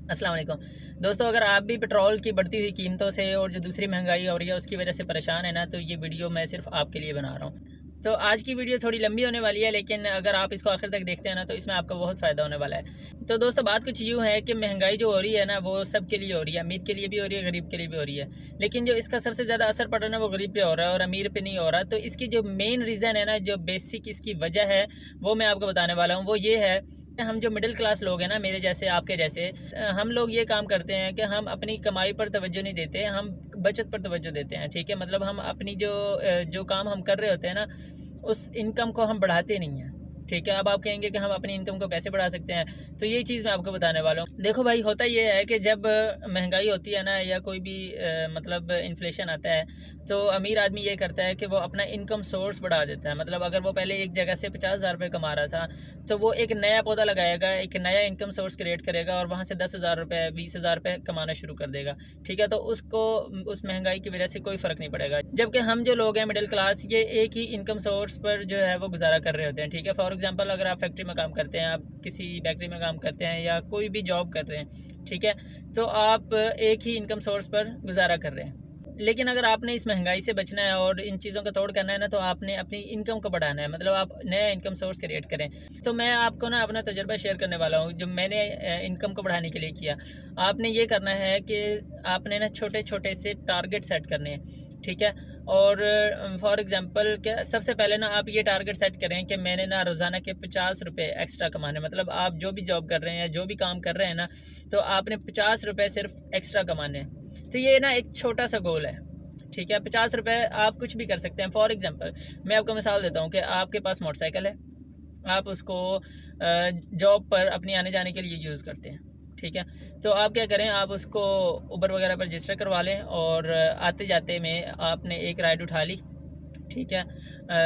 अस्सलाम वालेकुम दोस्तों, अगर आप भी पेट्रोल की बढ़ती हुई कीमतों से और जो दूसरी महंगाई हो रही है उसकी वजह से परेशान है ना, तो ये वीडियो मैं सिर्फ आपके लिए बना रहा हूँ। तो आज की वीडियो थोड़ी लंबी होने वाली है, लेकिन अगर आप इसको आखिर तक देखते हैं ना तो इसमें आपका बहुत फ़ायदा होने वाला है। तो दोस्तों, बात कुछ यूँ है कि महंगाई जो हो रही है ना, वो सबके लिए हो रही है। अमीर के लिए भी हो रही है, गरीब के लिए भी हो रही है। लेकिन जो इसका सबसे ज़्यादा असर पड़ रहा है ना, वो गरीब पे हो रहा है और अमीर पे नहीं हो रहा। तो इसकी जो मेन रीज़न है ना, जो बेसिक इसकी वजह है, वो मैं आपको बताने वाला हूँ। वो ये है, हम जो मिडिल क्लास लोग हैं ना, मेरे जैसे आपके जैसे, हम लोग ये काम करते हैं कि हम अपनी कमाई पर तवज्जो नहीं देते, हम बचत पर तवज्जो देते हैं। ठीक है, मतलब हम अपनी जो काम हम कर रहे होते हैं ना, उस इनकम को हम बढ़ाते नहीं हैं। ठीक है, अब आप कहेंगे कि हम अपनी इनकम को कैसे बढ़ा सकते हैं, तो ये चीज़ मैं आपको बताने वाला हूँ। देखो भाई, होता ये है कि जब महंगाई होती है ना, या कोई भी मतलब इन्फ्लेशन आता है, तो अमीर आदमी ये करता है कि वो अपना इनकम सोर्स बढ़ा देता है। मतलब अगर वो पहले एक जगह से 50,000 रुपये कमा रहा था, तो वो एक नया पौधा लगाएगा, एक नया इनकम सोर्स क्रिएट करेगा और वहाँ से 10,000 रुपये 20,000 रुपये कमाना शुरू कर देगा। ठीक है, तो उसको उस महंगाई की वजह से कोई फ़र्क नहीं पड़ेगा। जबकि हम जो लोग हैं मिडिल क्लास, ये एक ही इनकम सोर्स पर जो है वो गुजारा कर रहे होते हैं। ठीक है, फॉर एग्जांपल अगर आप फैक्ट्री में काम करते हैं, आप किसी बेकरी में काम करते हैं या कोई भी जॉब कर रहे हैं, ठीक है, तो आप एक ही इनकम सोर्स पर गुजारा कर रहे हैं। लेकिन अगर आपने इस महंगाई से बचना है और इन चीज़ों का तोड़ करना है ना, तो आपने अपनी इनकम को बढ़ाना है। मतलब आप नया इनकम सोर्स क्रिएट करें। तो मैं आपको ना अपना तजुर्बा शेयर करने वाला हूँ, जो मैंने इनकम को बढ़ाने के लिए किया। आपने ये करना है कि आपने ना छोटे छोटे से टारगेट सेट करने हैं। ठीक है, और फॉर एग्ज़ाम्पल क्या, सबसे पहले ना आप ये टारगेट सेट करें कि मैंने ना रोज़ाना के 50 रुपये एक्स्ट्रा कमाने। मतलब आप जो भी जॉब कर रहे हैं, जो भी काम कर रहे हैं ना, तो आपने 50 रुपये सिर्फ एक्स्ट्रा कमाने हैं। तो ये ना एक छोटा सा गोल है। ठीक है, 50 रुपये आप कुछ भी कर सकते हैं। फॉर एग्जांपल मैं आपको मिसाल देता हूँ कि आपके पास मोटरसाइकिल है, आप उसको जॉब पर अपनी आने जाने के लिए यूज़ करते हैं। ठीक है, तो आप क्या करें, आप उसको उबर वगैरह पर रजिस्टर करवा लें और आते जाते में आपने एक राइड उठा ली। ठीक है,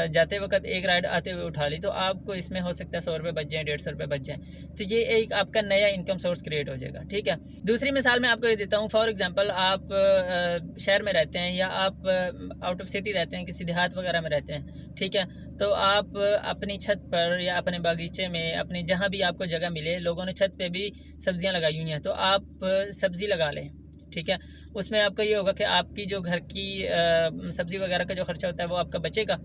जाते वक्त एक राइड आते हुए उठा ली, तो आपको इसमें हो सकता है 100 रुपये बच जाएँ, 150 रुपये बच जाएँ। तो ये एक आपका नया इनकम सोर्स क्रिएट हो जाएगा। ठीक है, दूसरी मिसाल मैं आपको ये देता हूँ। फॉर एग्जांपल आप शहर में रहते हैं या आप आउट ऑफ सिटी रहते हैं, किसी देहात वगैरह में रहते हैं। ठीक है, तो आप अपनी छत पर या अपने बागीचे में, अपने जहाँ भी आपको जगह मिले, लोगों ने छत पे भी सब्जियाँ लगाई हुई हैं, तो आप सब्ज़ी लगा लें। ठीक है, उसमें आपका ये होगा कि आपकी जो घर की सब्ज़ी वगैरह का जो खर्चा होता है वो आपका बचेगा।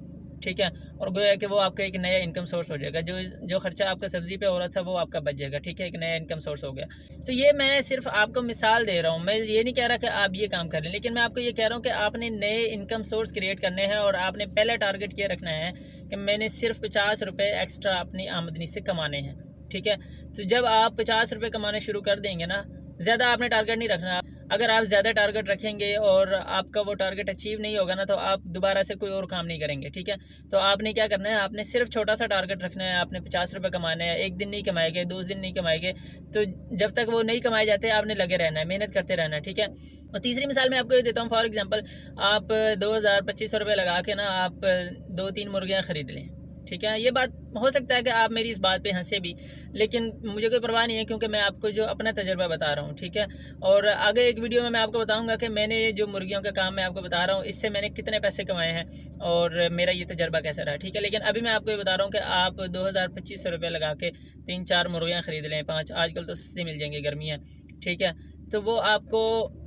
ठीक है, और गोया कि वो आपका एक नया इनकम सोर्स हो जाएगा। जो जो खर्चा आपका सब्ज़ी पे हो रहा था वो आपका बच जाएगा। ठीक है, एक नया इनकम सोर्स हो गया। तो ये मैं सिर्फ आपको मिसाल दे रहा हूँ, मैं ये नहीं कह रहा कि आप ये काम करें, लेकिन मैं आपको ये कह रहा हूँ कि आपने नए इनकम सोर्स क्रिएट करने हैं और आपने पहला टारगेट ये रखना है कि मैंने सिर्फ 50 रुपये एक्स्ट्रा अपनी आमदनी से कमाने हैं। ठीक है, तो जब आप 50 रुपये कमाने शुरू कर देंगे ना, ज़्यादा आपने टारगेट नहीं रखना। अगर आप ज़्यादा टारगेट रखेंगे और आपका वो टारगेट अचीव नहीं होगा ना, तो आप दोबारा से कोई और काम नहीं करेंगे। ठीक है, तो आपने क्या करना है, आपने सिर्फ छोटा सा टारगेट रखना है। आपने 50 रुपये कमाने हैं, एक दिन नहीं कमाएंगे, 2 दिन नहीं कमाएंगे, तो जब तक वो नहीं कमाए जाते आपने लगे रहना है, मेहनत करते रहना है। ठीक है, और तीसरी मिसाल मैं आपको ये देता हूँ। फॉर एग्जांपल आप 2,000-2,500 रुपये लगा के ना आप 2-3 मुर्गियाँ ख़रीद लें। ठीक है, ये बात हो सकता है कि आप मेरी इस बात पे हंसे भी, लेकिन मुझे कोई परवाह नहीं है, क्योंकि मैं आपको जो अपना तजुर्बा बता रहा हूँ। ठीक है, और आगे एक वीडियो में मैं आपको बताऊंगा कि मैंने जो मुर्गियों का काम मैं आपको बता रहा हूँ, इससे मैंने कितने पैसे कमाए हैं और मेरा ये तजुर्बा कैसा रहा। ठीक है, लेकिन अभी मैं आपको ये बता रहा हूँ कि आप 2,000-2,500 रुपये लगा के 3-4 मुर्गियाँ ख़रीद लें, 5, आजकल तो सस्ती मिल जाएंगी, गर्मी है। ठीक है, तो वो आपको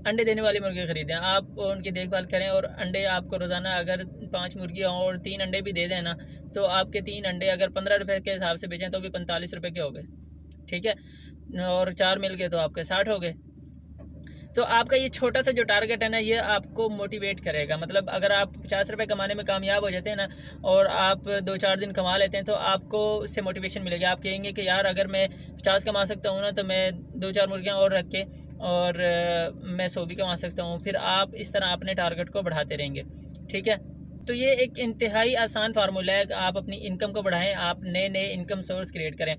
अंडे देने वाली मुर्गी ख़रीदें, आप उनकी देखभाल करें और अंडे आपको रोज़ाना अगर 5 मुर्गियाँ और 3 अंडे भी दे दें ना, तो आपके 3 अंडे अगर 15 रुपये के हिसाब से बेचें तो भी 45 रुपये के हो गए। ठीक है, और 4 मिल गए तो आपके 60 हो गए। तो आपका ये छोटा सा जो टारगेट है ना, ये आपको मोटिवेट करेगा। मतलब अगर आप 50 रुपये कमाने में कामयाब हो जाते हैं ना, और आप 2-4 दिन कमा लेते हैं, तो आपको उससे मोटिवेशन मिलेगी। आप कहेंगे कि यार, अगर मैं 50 कमा सकता हूँ ना, तो मैं 2-4 मुर्गियाँ और रख के और मैं 100 भी कमा सकता हूँ। फिर आप इस तरह अपने टारगेट को बढ़ाते रहेंगे। ठीक है, तो ये एक इंतहाई आसान फार्मूला है कि आप अपनी इनकम को बढ़ाएं, आप नए नए इनकम सोर्स क्रिएट करें।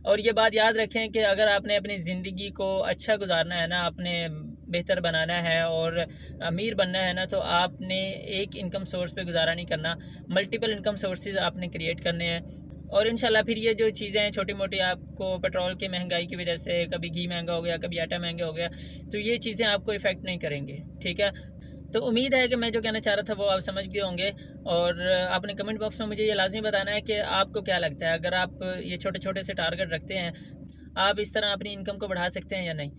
और ये बात याद रखें कि अगर आपने अपनी ज़िंदगी को अच्छा गुजारना है ना, आपने बेहतर बनाना है और अमीर बनना है ना, तो आपने एक इनकम सोर्स पे गुजारा नहीं करना, मल्टीपल इनकम सोर्सेज आपने क्रिएट करने हैं। और इंशाल्लाह फिर ये जो चीज़ें हैं छोटी मोटी, आपको पेट्रोल की महंगाई की वजह से कभी घी महंगा हो गया, कभी आटा महंगा हो गया, तो ये चीज़ें आपको इफ़ेक्ट नहीं करेंगे। ठीक है, तो उम्मीद है कि मैं जो कहना चाह रहा था वो आप समझ गए होंगे। और आपने कमेंट बॉक्स में मुझे ये लाजमी बताना है कि आपको क्या लगता है, अगर आप ये छोटे छोटे से टारगेट रखते हैं, आप इस तरह अपनी इनकम को बढ़ा सकते हैं या नहीं।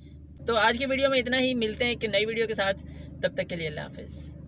तो आज की वीडियो में इतना ही, मिलते हैं एक नई वीडियो के साथ, तब तक के लिए अल्लाह हाफिज़।